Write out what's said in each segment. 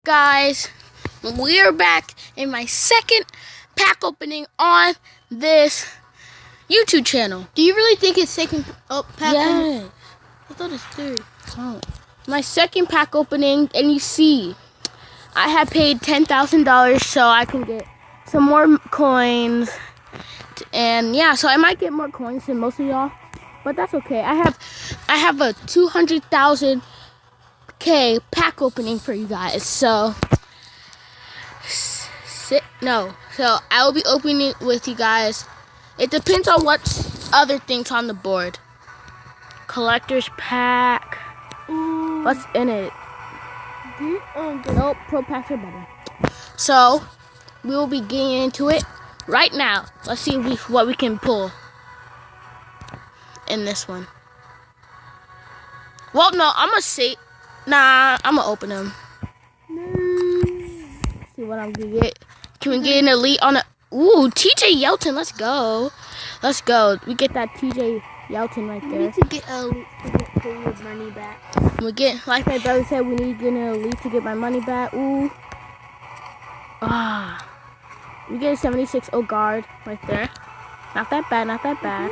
guys? We are back in my second pack opening on this YouTube channel. Do you really think it's second pack? Yeah. I thought it's third. Oh. My second pack opening, and you see, I have paid $10,000 so I can get some more coins. And yeah, so I might get more coins than most of y'all, but that's okay. I have a 200,000K pack opening for you guys. So I will be opening it with you guys. It depends on what other things on the board. Collector's pack. Ooh. What's in it? Nope, pro packs are better. So we will be getting into it right now. Let's see what we can pull in this one. Well, no, I'm gonna say, I'm gonna open them. See what I'm gonna get. Can we get an elite on a? Ooh, TJ Yeldon. Let's go. Let's go. We get that TJ Yeldon right there. We need to get pull your money back. We get, like my brother said, we need to get an elite to get my money back. Ooh. We get a 76 guard right there. Not that bad, not that bad.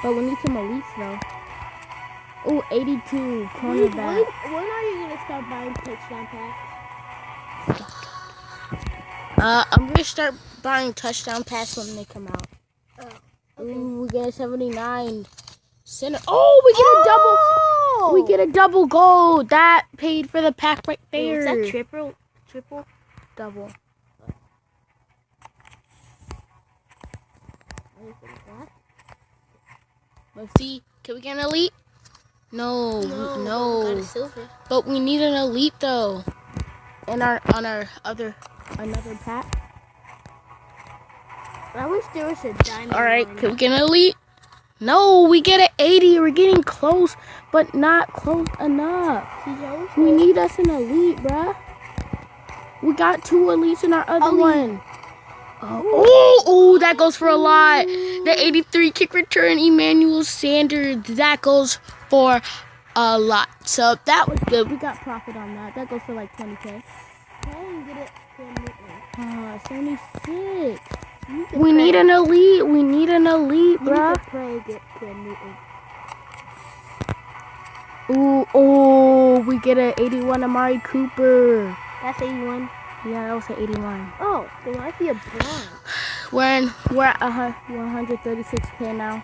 But we need some elites though. Ooh, 82 cornerback. When are you gonna start buying touchdown packs? I'm gonna start buying touchdown passes when they come out. Okay. Ooh, we get a 79 center. Oh, we get a double. We get a double gold. That paid for the pack right there. Is that triple? Double. Let's see. Can we get an elite? No. Got a silver. But we need an elite though. And another pack. I wish there was a diamond. All right, can we get an elite? No, we get an 80. We're getting close, but not close enough. We need us an elite, bruh. We got 2 elites in our other one. Oh, that goes for a lot. The 83 kick return, Emmanuel Sanders, that goes for a lot. So that was good. We got profit on that. That goes for like 20K. 76. We need an elite. We need an elite, bruh. Ooh, we get an 81 Amari Cooper. That's 81. Yeah, that was an 81. Oh, there might be a bronze. We're at 136K now.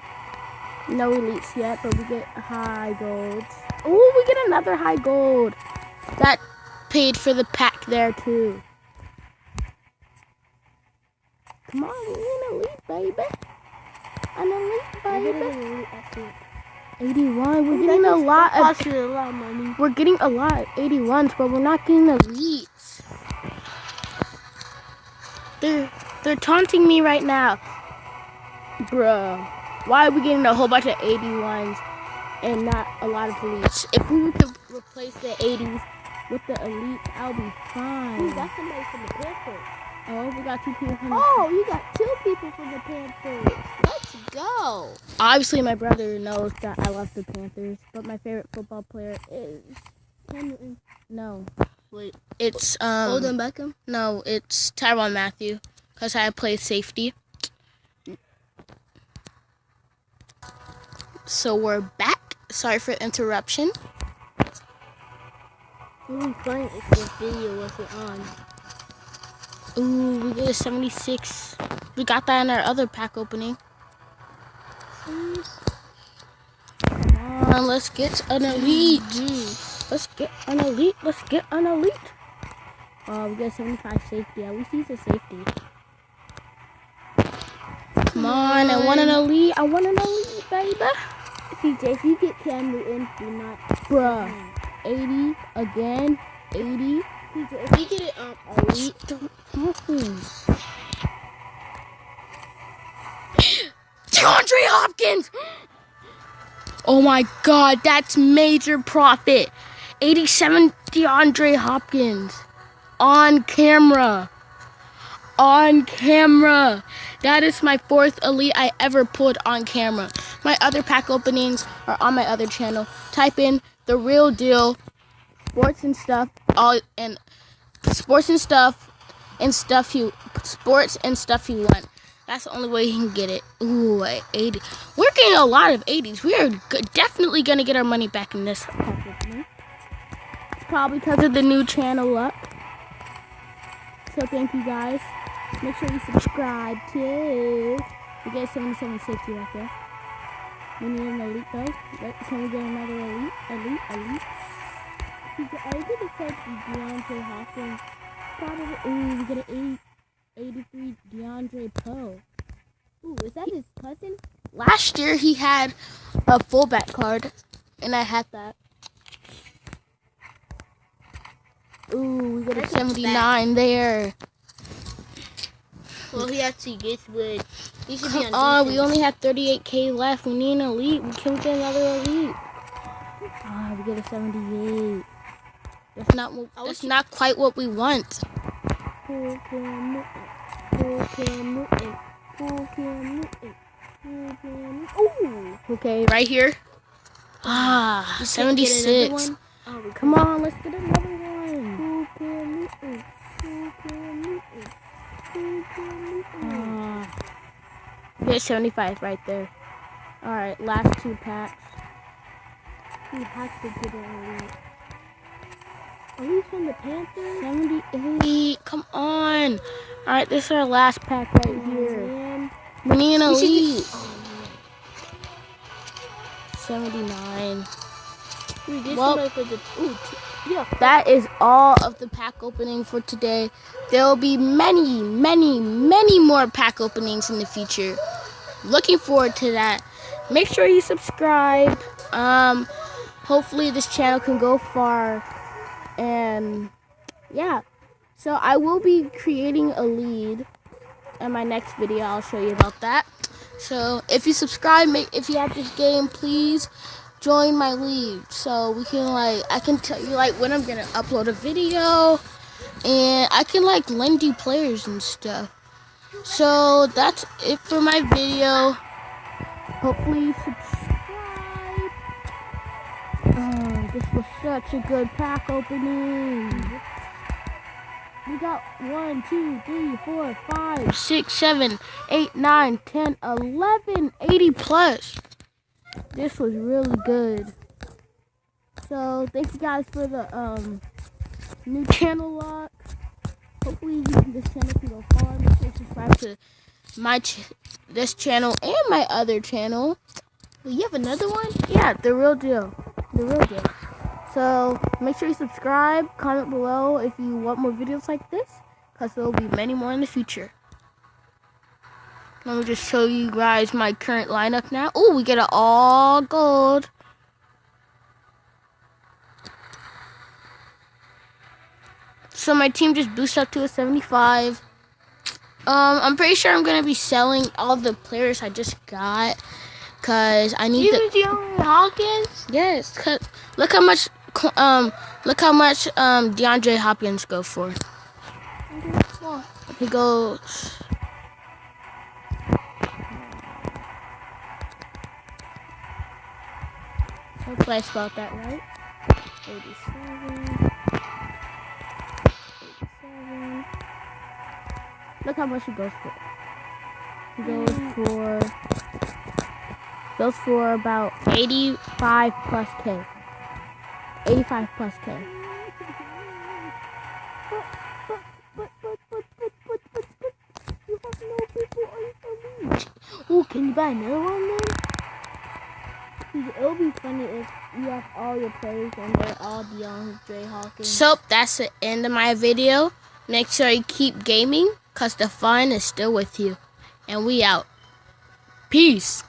No elites yet, but we get high golds. Ooh, we get another high gold. That paid for the pack there too. Come on, we need an elite, baby. An elite, baby. 81. We're getting a lot of money. We're getting a lot of 81s, but we're not getting elites. They're taunting me right now. Bruh. Why are we getting a whole bunch of 81s and not a lot of elites? If we were to replace the 80s with the elites, I'll be fine. Ooh, that's somebody from the Panthers. Oh, we got 2 people from the Oh, you got 2 people from the Panthers. Let's go. Obviously, my brother knows that I love the Panthers, but my favorite football player is no. Wait, it's Odell Beckham? No, it's Tyrann Mathieu, because I play safety. So we're back. Sorry for the interruption. It would be funny if this video wasn't on. Ooh, we get a 76. We got that in our other pack opening. Come on, let's get an elite. Let's get an elite. Let's get an elite. Oh, we get 75 safety. At least he's a safety. Come on, I want an elite. I want an elite, baby. CJ, if you get Cam Newton, do not. Bruh. 80 again. 80. CJ, if you get it elite, DeAndre Hopkins. Oh my God, that's major profit. 87 DeAndre Hopkins on camera. On camera. That is my 4th elite I ever pulled on camera. My other pack openings are on my other channel. Type in The Real Deal sports and stuff, sports and stuff you want. That's the only way you can get it. Ooh, 80. We're getting a lot of 80s. We are definitely gonna get our money back in this pack. It's probably because of the new channel luck. So thank you guys. Make sure you subscribe too. We get 7760 right there. We need an elite though. Can we get another elite? I get a set DeAndre Hopkins. Probably. Ooh, we get an 83 DeAndre Poe. Ooh, is that his cousin? Last year he had a fullback card, and I had that. Ooh, we got a 79 there. Well, he actually gets good. He should be on defense. We only have 38K left. We need an elite. We can get another elite. We get a 78. That's not quite what we want. Ooh. Okay, right here. 76. Come on, let's get another one. Get 75 right there. Alright, last 2 packs. We have to get an elite. Are we from the Panthers? 78. Come on. Alright, this is our last pack right here. Man. We need an elite. 79. Well, that is all of the pack opening for today. There will be many, many, many more pack openings in the future. Looking forward to that. Make sure you subscribe. Hopefully this channel can go far. And yeah, so I will be creating a lead in my next video. I'll show you about that. So if you subscribe, if you have this game, please join my league, so we can I can tell you when I'm gonna upload a video, and I can lend you players and stuff. So that's it for my video. Hopefully subscribe. This was such a good pack opening. We got 1, 2, 3, 4, 5, 6, 7, 8, 9, 10, 11, 80 plus. This was really good. So thank you guys for the new channel lock. Hopefully this channel can go far. Make sure you subscribe to this channel and my other channel. Well, you have another one? Yeah, the real deal. The real deal. So make sure you subscribe. Comment below if you want more videos like this, because there will be many more in the future. Let me just show you guys my current lineup now. Oh, we get an all gold. So my team just boosted up to a 75. I'm pretty sure I'm gonna be selling all the players I just got, cause I need DeAndre Hopkins. Yes, cause look how much DeAndre Hopkins go for. He goes. Hopefully I spelled that right. 87. Look how much he goes for. He goes for about 85 plus K. 85 plus K. You have no people on your league. Oh, can you buy another one then? It'll be funny if you have all your players and they're all DeAndre Hopkins. So that's the end of my video. Make sure you keep gaming, because the fun is still with you. And we out. Peace.